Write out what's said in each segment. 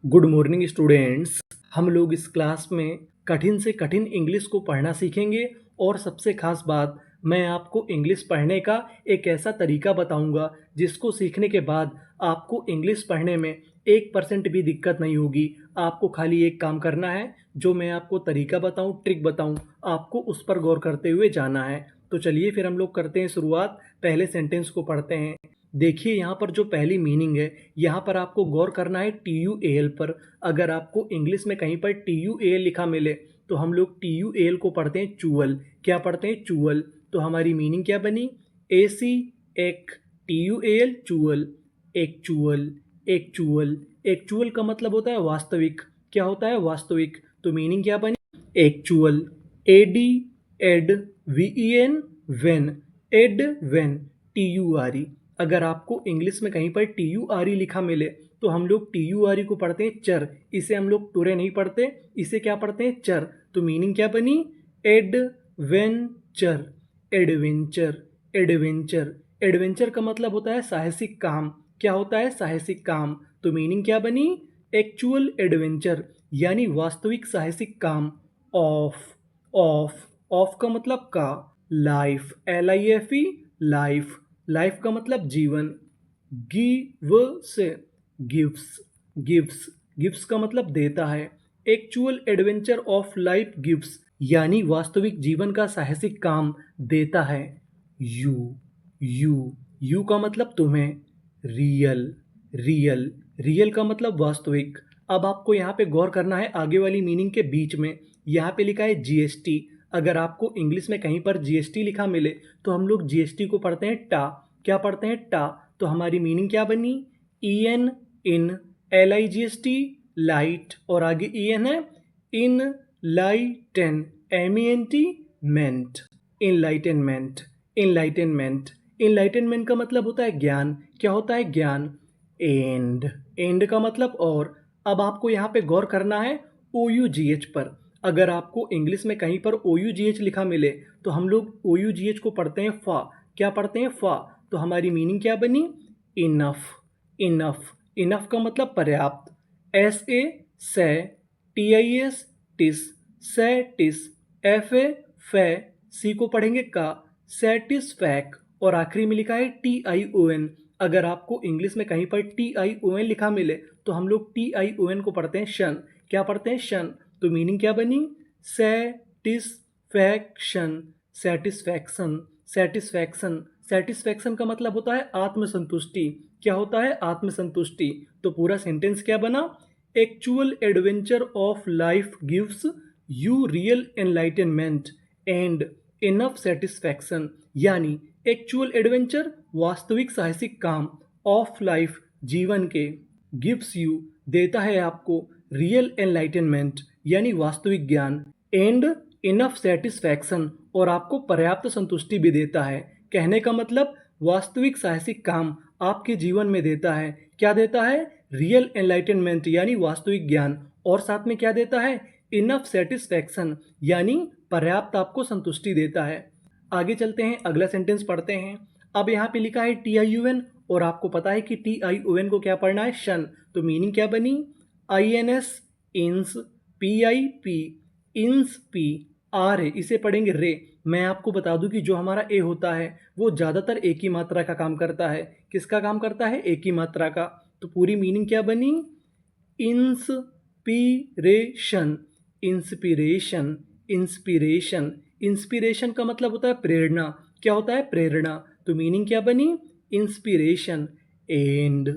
Good morning students. हम लोग इस क्लास में कठिन से कठिन इंग्लिश को पढ़ना सीखेंगे और सबसे खास बात, मैं आपको इंग्लिश पढ़ने का एक ऐसा तरीका बताऊंगा जिसको सीखने के बाद आपको इंग्लिश पढ़ने में 1% भी दिक्कत नहीं होगी। आपको खाली एक काम करना है, जो मैं आपको तरीका बताऊं, ट्रिक बताऊं, आपको उस पर गौर करते हुए जाना है। तो चलिए फिर हम लोग करते हैं शुरुआत। पहले सेंटेंस को पढ़ते हैं। देखिए यहाँ पर जो पहली मीनिंग है, यहाँ पर आपको गौर करना है टी यू ए एल पर। अगर आपको इंग्लिश में कहीं पर टी यू ए एल लिखा मिले तो हम लोग टी यू ए एल को पढ़ते हैं चूअल। क्या पढ़ते हैं? चूअल। तो हमारी मीनिंग क्या बनी? ए सी एक, टी यू ए एल चूअल, एक चूअल, एक चूअल। एक चूअल का मतलब होता है वास्तविक। क्या होता है? वास्तविक। तो मीनिंग क्या बनी? एक चूअल। A D ad, V E N ven, ad ven, T U R E. अगर आपको इंग्लिश में कहीं पर टी यू आर ई लिखा मिले तो हम लोग टी यू आर ई को पढ़ते हैं चर। इसे हम लोग टुरे नहीं पढ़ते, इसे क्या पढ़ते हैं? चर। तो मीनिंग क्या बनी? Adventure, adventure, adventure. एडवेंचर का मतलब होता है साहसिक काम। क्या होता है? साहसिक काम। तो मीनिंग क्या बनी? एक्चुअल एडवेंचर, यानी वास्तविक साहसिक काम। ऑफ, ऑफ, ऑफ का मतलब का। Life, L I F E, life. Life का मतलब जीवन। गिव से, गिव्स, गिव्स, गिव्स का मतलब देता है। Actual adventure of life gives, यानी वास्तविक जीवन का साहसिक काम देता है। यू, यू, यू का मतलब तुम्हें। रियल, रियल, रियल का मतलब वास्तविक। अब आपको यहाँ पे गौर करना है आगे वाली मीनिंग के बीच में। यहाँ पे लिखा है जीएसटी। अगर आपको इंग्लिश में कहीं पर जीएसटी लिखा मिले तो हम लोग जीएसटी को पढ़ते हैं टा। क्या पढ़ते हैं? टा। तो हमारी मीनिंग क्या बनी? E N, in, L I G S T, light, और आगे ई एन है, in lighten, M E N T, ment, enlightenment, enlightenment. Enlightenment का मतलब होता है ज्ञान। क्या होता है? ज्ञान। एंड, एंड का मतलब और। अब आपको यहाँ पे गौर करना है ओ यू जी एच पर। अगर आपको इंग्लिश में कहीं पर ओ यू जी एच लिखा मिले तो हम लोग ओ यू जी एच को पढ़ते हैं फा। क्या पढ़ते हैं? फा। तो हमारी मीनिंग क्या बनी? इनफ, इनफ, इनफ का मतलब पर्याप्त। एस ए से, T I S tis, satis, F A fa, C को पढ़ेंगे का, सेटिस्फैक, और आखिरी में लिखा है टी आई ओ एन। अगर आपको इंग्लिश में कहीं पर टी आई ओ एन लिखा मिले तो हम लोग टी आई ओ एन को पढ़ते हैं शन। क्या पढ़ते हैं? शन। तो मीनिंग क्या बनी? Satisfaction, satisfaction, satisfaction. सेटिस्फैक्शन का मतलब होता है आत्मसंतुष्टि। क्या होता है? आत्मसंतुष्टि। तो पूरा सेंटेंस क्या बना? Actual adventure of life gives you real enlightenment and enough satisfaction, यानी एक्चुअल एडवेंचर वास्तविक साहसिक काम, ऑफ लाइफ जीवन के, गिव्स यू देता है आपको, रियल एनलाइटनमेंट यानी वास्तविक ज्ञान, एंड इनफ सेटिस्फैक्शन और आपको पर्याप्त संतुष्टि भी देता है। कहने का मतलब वास्तविक साहसिक काम आपके जीवन में देता है। क्या देता है? रियल एनलाइटनमेंट यानी वास्तविक ज्ञान, और साथ में क्या देता है? इनफ सेटिस्फैक्शन यानी पर्याप्त आपको संतुष्टि देता है। आगे चलते हैं, अगला सेंटेंस पढ़ते हैं। अब यहाँ पे लिखा है टी आई यू एन, और आपको पता है कि टी आई ओ एन को क्या पढ़ना है? शन। तो मीनिंग क्या बनी? आई एन एस, इंस, पी आई पी, इंस पी, आर है, इसे पढ़ेंगे रे। मैं आपको बता दूं कि जो हमारा ए होता है वो ज़्यादातर एक ही मात्रा का काम करता है। किसका काम करता है? एक ही मात्रा का। तो पूरी मीनिंग क्या बनी? Inspiration, inspiration, inspiration. इंस्पिरेशन का मतलब होता है प्रेरणा। क्या होता है? प्रेरणा। तो मीनिंग क्या बनी? इंस्पिरेशन। एंड,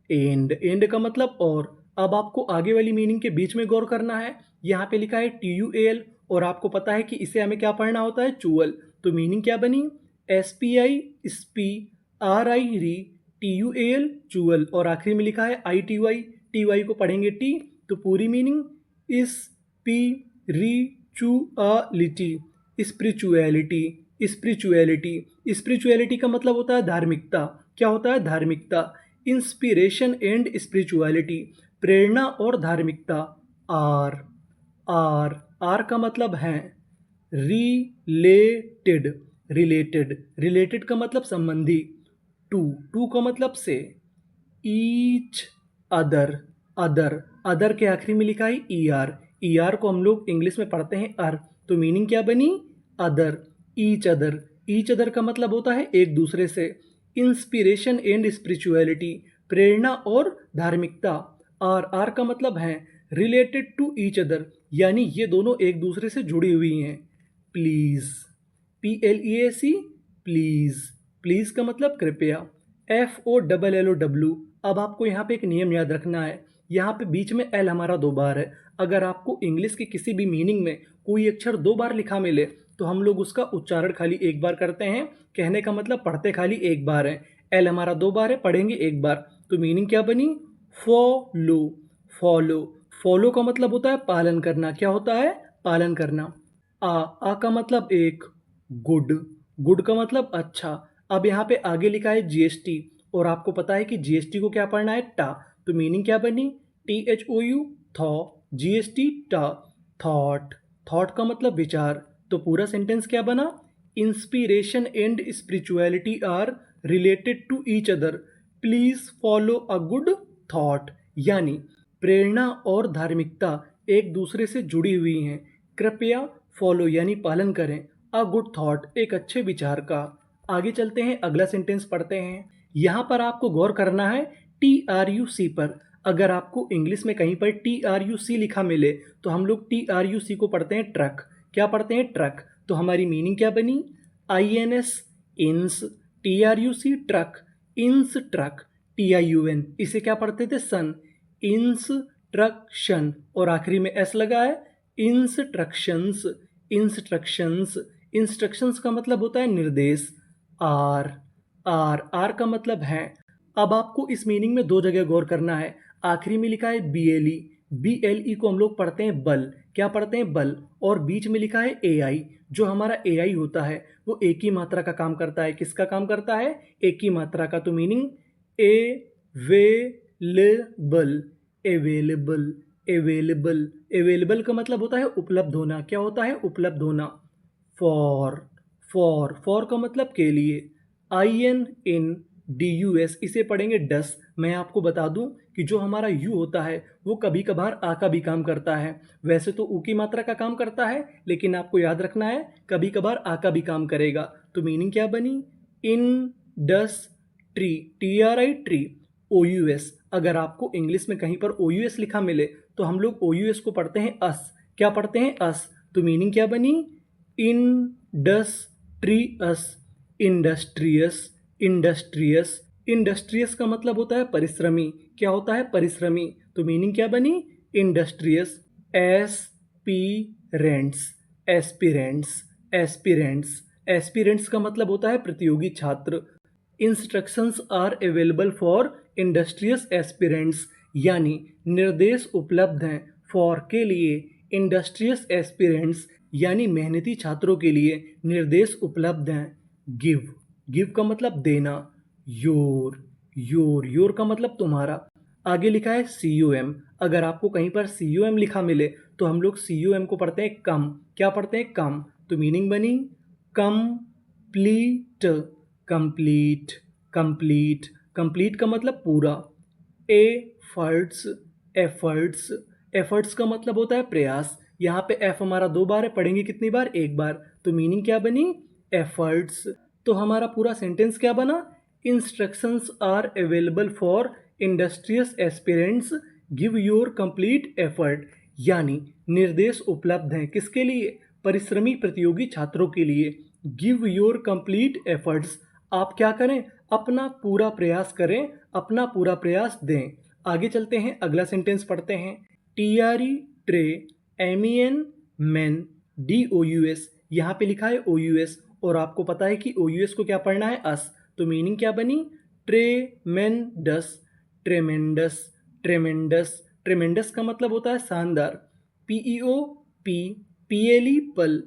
एंड, एंड का मतलब और। अब आपको आगे वाली मीनिंग के बीच में गौर करना है। यहाँ पे लिखा है टी यू एल, और आपको पता है कि इसे हमें क्या पढ़ना होता है? चूअल। तो मीनिंग क्या बनी? S P I spi, R I ri, T U L चूअल, और आखिरी में लिखा है I T Y, T Y को पढ़ेंगे टी। तो पूरी meaning spirituality, spirituality, spirituality. Spirituality का मतलब होता है धार्मिकता। क्या होता है? धार्मिकता। इंस्पिरेशन एंड स्पिरिचुअलिटी, प्रेरणा और धार्मिकता। आर, आर, आर का मतलब है रिलेटेड, रिलेटेड, रिलेटेड का मतलब संबंधी। टू, टू का मतलब से। ईच अदर, अदर, अदर के आखिरी में लिखा है ई आर, ई आर को हम लोग इंग्लिश में पढ़ते हैं अर, तो मीनिंग क्या बनी other. Each other, each other का मतलब होता है एक दूसरे से। इंस्पिरेशन एंड स्पिरिचुअलिटी, प्रेरणा और धार्मिकता। आर, आर का मतलब है रिलेटेड टू ईच अदर, यानी ये दोनों एक दूसरे से जुड़ी हुई हैं। प्लीज़, PLEAC, प्लीज़, प्लीज़ का मतलब कृपया। FOLLOW, अब आपको यहाँ पे एक नियम याद रखना है, यहाँ पे बीच में एल हमारा 2 बार है। अगर आपको इंग्लिश के किसी भी मीनिंग में कोई अक्षर 2 बार लिखा मिले तो हम लोग उसका उच्चारण खाली एक बार करते हैं, कहने का मतलब पढ़ते खाली एक बार है। एल हमारा 2 बार है, पढ़ेंगे एक बार, तो मीनिंग क्या बनी फॉलो, फॉलो। फॉलो का मतलब होता है पालन करना, क्या होता है पालन करना। आ का मतलब एक, गुड, गुड का मतलब अच्छा। अब यहाँ पे आगे लिखा है GST, और आपको पता है कि GST को क्या पढ़ना है टा, तो मीनिंग क्या बनी THOU, थॉ, GST टा, थॉट, थॉट का मतलब विचार। तो पूरा सेंटेंस क्या बना inspiration and spirituality are related to each other, please follow a good thought, यानी प्रेरणा और धार्मिकता एक दूसरे से जुड़ी हुई हैं, कृपया फॉलो यानी पालन करें अ गुड थॉट, एक अच्छे विचार का। आगे चलते हैं, अगला सेंटेंस पढ़ते हैं। यहाँ पर आपको गौर करना है TRUC पर। अगर आपको इंग्लिश में कहीं पर TRUC लिखा मिले तो हम लोग TRUC को पढ़ते हैं ट्रक, क्या पढ़ते हैं ट्रक। तो हमारी मीनिंग क्या बनी INS, इंस, TRUC ट्रक, इंस ट्रक, TIUN, इसे क्या पढ़ते थे सन, इंस्ट्रक्शन, और आखिरी में एस लगा है इंस्ट्रक्शंस, इंस्ट्रक्शंस। इंस्ट्रक्शंस का मतलब होता है निर्देश। आर, आर, आर का मतलब है। अब आपको इस मीनिंग में 2 जगह गौर करना है। आखिरी में लिखा है BLE, BLE को हम लोग पढ़ते हैं बल, क्या पढ़ते हैं बल, और बीच में लिखा है AI। जो हमारा AI होता है वो एक ही मात्रा का काम करता है, किसका काम करता है एक ही मात्रा का, तो meaning available, available, available. Available का मतलब होता है उपलब्ध होना, क्या होता है उपलब्ध होना। फॉर, फॉर का मतलब के लिए। INDUS, इसे पढ़ेंगे डस। मैं आपको बता दूं कि जो हमारा यू होता है वो कभी कभार आ का भी काम करता है, वैसे तो ऊ की मात्रा का काम करता है, लेकिन आपको याद रखना है कभी कभार आ का भी काम करेगा। तो मीनिंग क्या बनी इन डस ट्री, TRI ट्री। OUS, अगर आपको इंग्लिश में कहीं पर OUS लिखा मिले तो हम लोग OUS को पढ़ते हैं अस, क्या पढ़ते हैं अस। तो मीनिंग क्या बनी इंडस्ट्रियस, इंडस्ट्रियस, इंडस्ट्रियस। इंडस्ट्रियस का मतलब होता है परिश्रमी, क्या होता है परिश्रमी। तो मीनिंग क्या बनी industrious. Aspirants, aspirants, aspirants, aspirants का मतलब होता है प्रतियोगी छात्र। Instructions are available for industrious aspirants, यानी निर्देश उपलब्ध हैं फॉर के लिए, इंडस्ट्रियस एस्पिरेंट्स यानी मेहनती छात्रों के लिए निर्देश उपलब्ध हैं। गिव, गिव का मतलब देना। योर, योर, योर का मतलब तुम्हारा। आगे लिखा है CUM, अगर आपको कहीं पर CUM लिखा मिले तो हम लोग CUM को पढ़ते हैं कम, क्या पढ़ते हैं कम। तो मीनिंग बनी कंप्लीट, कंप्लीट, कंप्लीट, कंप्लीट का मतलब पूरा। एफर्ट्स, एफर्ट्स, एफर्ट्स का मतलब होता है प्रयास। यहाँ पे एफ हमारा 2 बार है, पढ़ेंगे कितनी बार एक बार, तो मीनिंग क्या बनी एफर्ट्स। तो हमारा पूरा सेंटेंस क्या बना instructions are available for industrious aspirants, give your complete effort, यानी निर्देश उपलब्ध हैं किसके लिए परिश्रमी प्रतियोगी छात्रों के लिए। गिव योर कंप्लीट एफर्ट्स, आप क्या करें अपना पूरा प्रयास करें, अपना पूरा प्रयास दें। आगे चलते हैं, अगला सेंटेंस पढ़ते हैं। TRE tray, MEN man, DOUS, यहाँ पे लिखा है OUS, और आपको पता है कि OUS को क्या पढ़ना है अस। तो मीनिंग क्या बनी ट्रेमेंडस, ट्रेमेंडस, ट्रेमेंडस। ट्रेमेंडस का मतलब होता है शानदार। PEOP, पल,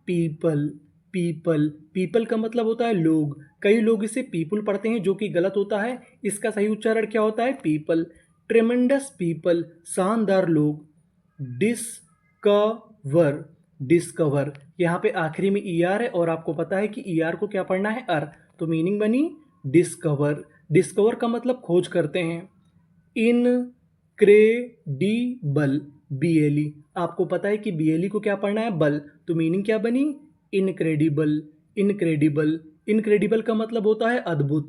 पीपल, पीपल, पीपल का मतलब होता है लोग। कई लोग इसे पीपल पढ़ते हैं जो कि गलत होता है, इसका सही उच्चारण क्या होता है पीपल। ट्रेमेंडस पीपल, शानदार लोग। डिस्कवर, डिस्कवर, यहाँ पे आखिरी में ER है और आपको पता है कि ER को क्या पढ़ना है अर, तो मीनिंग बनी डिस्कवर। डिस्कवर का मतलब खोज करते हैं। इन क्रेडिबल, BLE। आपको पता है कि BLE को क्या पढ़ना है? बल। तो मीनिंग क्या बनी? Incredible, incredible. इनक्रेडिबल का मतलब होता है अद्भुत।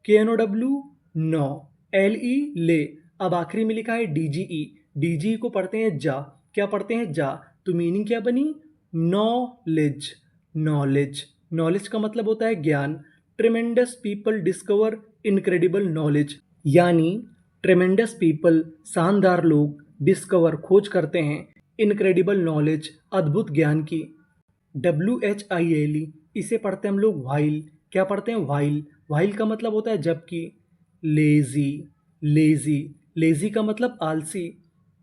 KNOW, no. LE, ले। अब आखिरी में लिखा है DGE। DGE को पढ़ते हैं जा। क्या पढ़ते हैं? जा। तो मीनिंग क्या बनी? Knowledge, knowledge. नॉलेज का मतलब होता है ज्ञान। ट्रेमेंडस पीपल डिस्कवर इनक्रेडिबल नॉलेज, यानी ट्रेमेंडस पीपल, शानदार लोग, डिस्कवर, खोज करते हैं, इनक्रेडिबल नॉलेज, अद्भुत ज्ञान की। WHILE, इसे पढ़ते हैं हम लोग व्हाइल। क्या पढ़ते हैं? व्हाइल। व्हाइल का मतलब होता है जबकि। Lazy, lazy. लेजी का मतलब आलसी।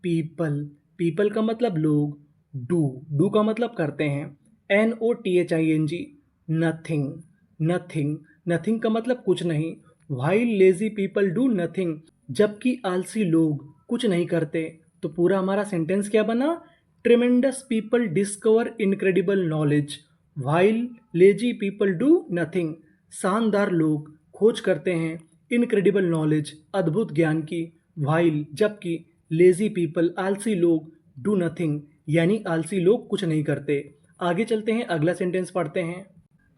पीपल, पीपल का मतलब लोग। डू, डू का मतलब करते हैं। NOTHING, nothing, nothing. नथिंग का मतलब कुछ नहीं। While lazy people do nothing, जबकि आलसी लोग कुछ नहीं करते। तो पूरा हमारा सेंटेंस क्या बना? ट्रेमेंडस people discover incredible knowledge while lazy people do nothing. शानदार लोग खोज करते हैं इनक्रेडिबल नॉलेज, अद्भुत ज्ञान की। व्हाइल, जबकि। लेजी पीपल, आलसी लोग। डू नथिंग, यानी आलसी लोग कुछ नहीं करते। आगे चलते हैं, अगला सेंटेंस पढ़ते हैं।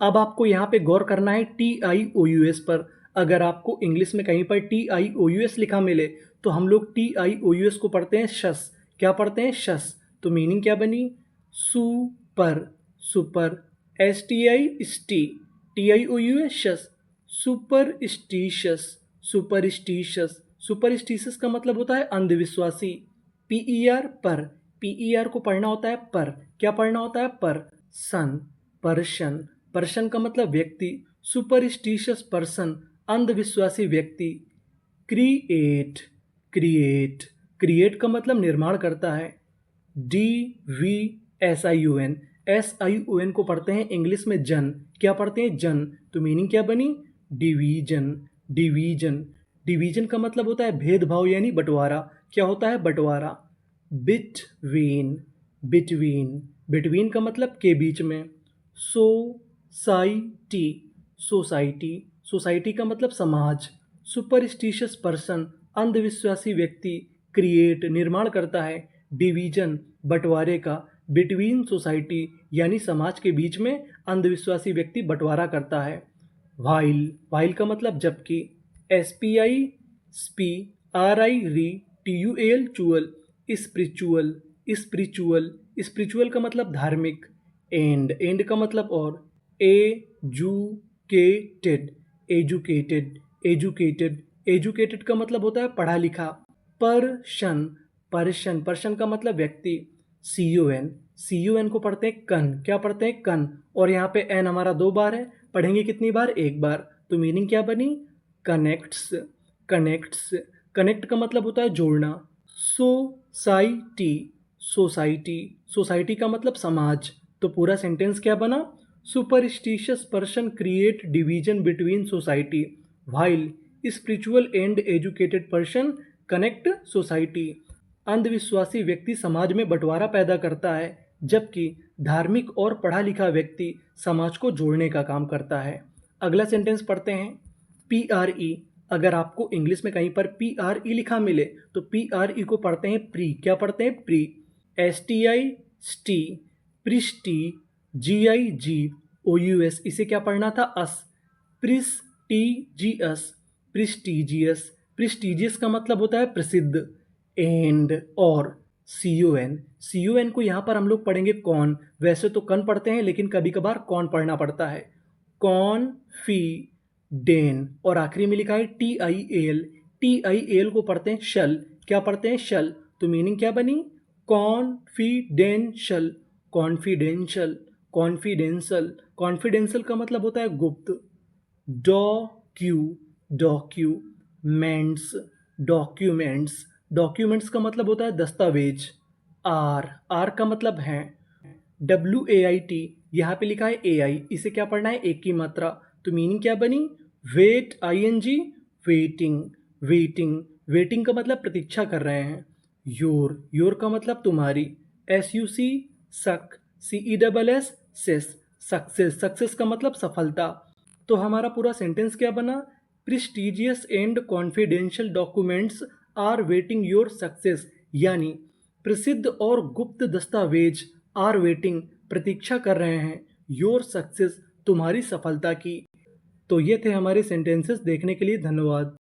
अब आपको यहाँ पे गौर करना है TIOUS पर। अगर आपको इंग्लिश में कहीं पर TIOUS लिखा मिले तो हम लोग TIOUS को पढ़ते हैं शस। क्या पढ़ते हैं? शस। तो मीनिंग क्या बनी? Super, super. STI, TIOUS, शस। Superstitious, superstitious. सुपरस्टिशियस का मतलब होता है अंधविश्वासी। PER, पर। PER को पढ़ना होता है पर। क्या पढ़ना होता है? पर। सन, पर्सन। पर्सन का मतलब व्यक्ति। सुपरस्टिशियस पर्सन, अंधविश्वासी व्यक्ति। Create, create. क्रिएट का मतलब निर्माण करता है। DVSION, SION को पढ़ते हैं इंग्लिश में जन। क्या पढ़ते हैं? जन। तो मीनिंग क्या बनी? Division, division. डिवीजन का मतलब होता है भेदभाव यानी बंटवारा। क्या होता है? बंटवारा। Between, between. बिटवीन का मतलब के बीच में। Society, society. सोसाइटी का मतलब समाज। सुपरस्टिशियस पर्सन, अंधविश्वासी व्यक्ति। क्रिएट, निर्माण करता है। डिवीजन, बंटवारे का। बिटवीन सोसाइटी, यानी समाज के बीच में अंधविश्वासी व्यक्ति बंटवारा करता है। व्हाइल, व्हाइल का मतलब जबकि। SPI, स्पी। RI, री। TUAL, चुअल। Spiritual, spiritual. स्पिरिचुअल का मतलब धार्मिक। एंड, एंड का मतलब और। Educated, educated, educated. एजुकेटेड का मतलब होता है पढ़ा लिखा। Person, person. पर्सन का मतलब व्यक्ति। CON, CON को पढ़ते हैं कन। क्या पढ़ते हैं? कन। और यहाँ पे एन हमारा 2 बार है, पढ़ेंगे कितनी बार? 1 बार। तो मीनिंग क्या बनी? Connects, connects. कनेक्ट का मतलब होता है जोड़ना। Society, society. सोसाइटी का मतलब समाज। तो पूरा सेंटेंस क्या बना? Superstitious person create division between society while spiritual and educated person connect society. अंधविश्वासी व्यक्ति समाज में बंटवारा पैदा करता है, जबकि धार्मिक और पढ़ा लिखा व्यक्ति समाज को जोड़ने का काम करता है। अगला सेंटेंस पढ़ते हैं। PRE, अगर आपको इंग्लिश में कहीं पर PRE लिखा मिले तो PRE को पढ़ते हैं प्री। क्या पढ़ते हैं? प्री। STI, स्टी। प्रिस्टी, GI, जीव। OUS, इसे क्या पढ़ना था? अस। प्रिस्टीजियस, प्रिस्टीजियस। प्रिस्टीजियस का मतलब होता है प्रसिद्ध। एंड, और। CON, CON को यहाँ पर हम लोग पढ़ेंगे कौन। वैसे तो कन पढ़ते हैं, लेकिन कभी कभार कौन पढ़ना पड़ता है। कॉन्फिडेन, और आखिरी में लिखा है TIAL। TIAL को पढ़ते हैं शल। क्या पढ़ते हैं? शल। तो मीनिंग क्या बनी? Confidential, confidential, confidential. कॉन्फिडेंशियल का मतलब होता है गुप्त। Documents, documents. डॉक्यूमेंट्स का मतलब होता है दस्तावेज। आर का मतलब है। WAIT, यहाँ पे लिखा है AI, इसे क्या पढ़ना है? एक की मात्रा। तो मीनिंग क्या बनी? Wait, ING, waiting, waiting. Waiting का मतलब प्रतीक्षा कर रहे हैं। योर का मतलब तुम्हारी। SUC, सक। CESS, cess. सक्सेस, सक्सेस का मतलब सफलता। तो हमारा पूरा सेंटेंस क्या बना? Prestigious and confidential documents are waiting your success, यानी प्रसिद्ध और गुप्त दस्तावेज आर वेटिंग प्रतीक्षा कर रहे हैं योर सक्सेस तुम्हारी सफलता की। तो ये थे हमारे सेंटेंसेस। देखने के लिए धन्यवाद।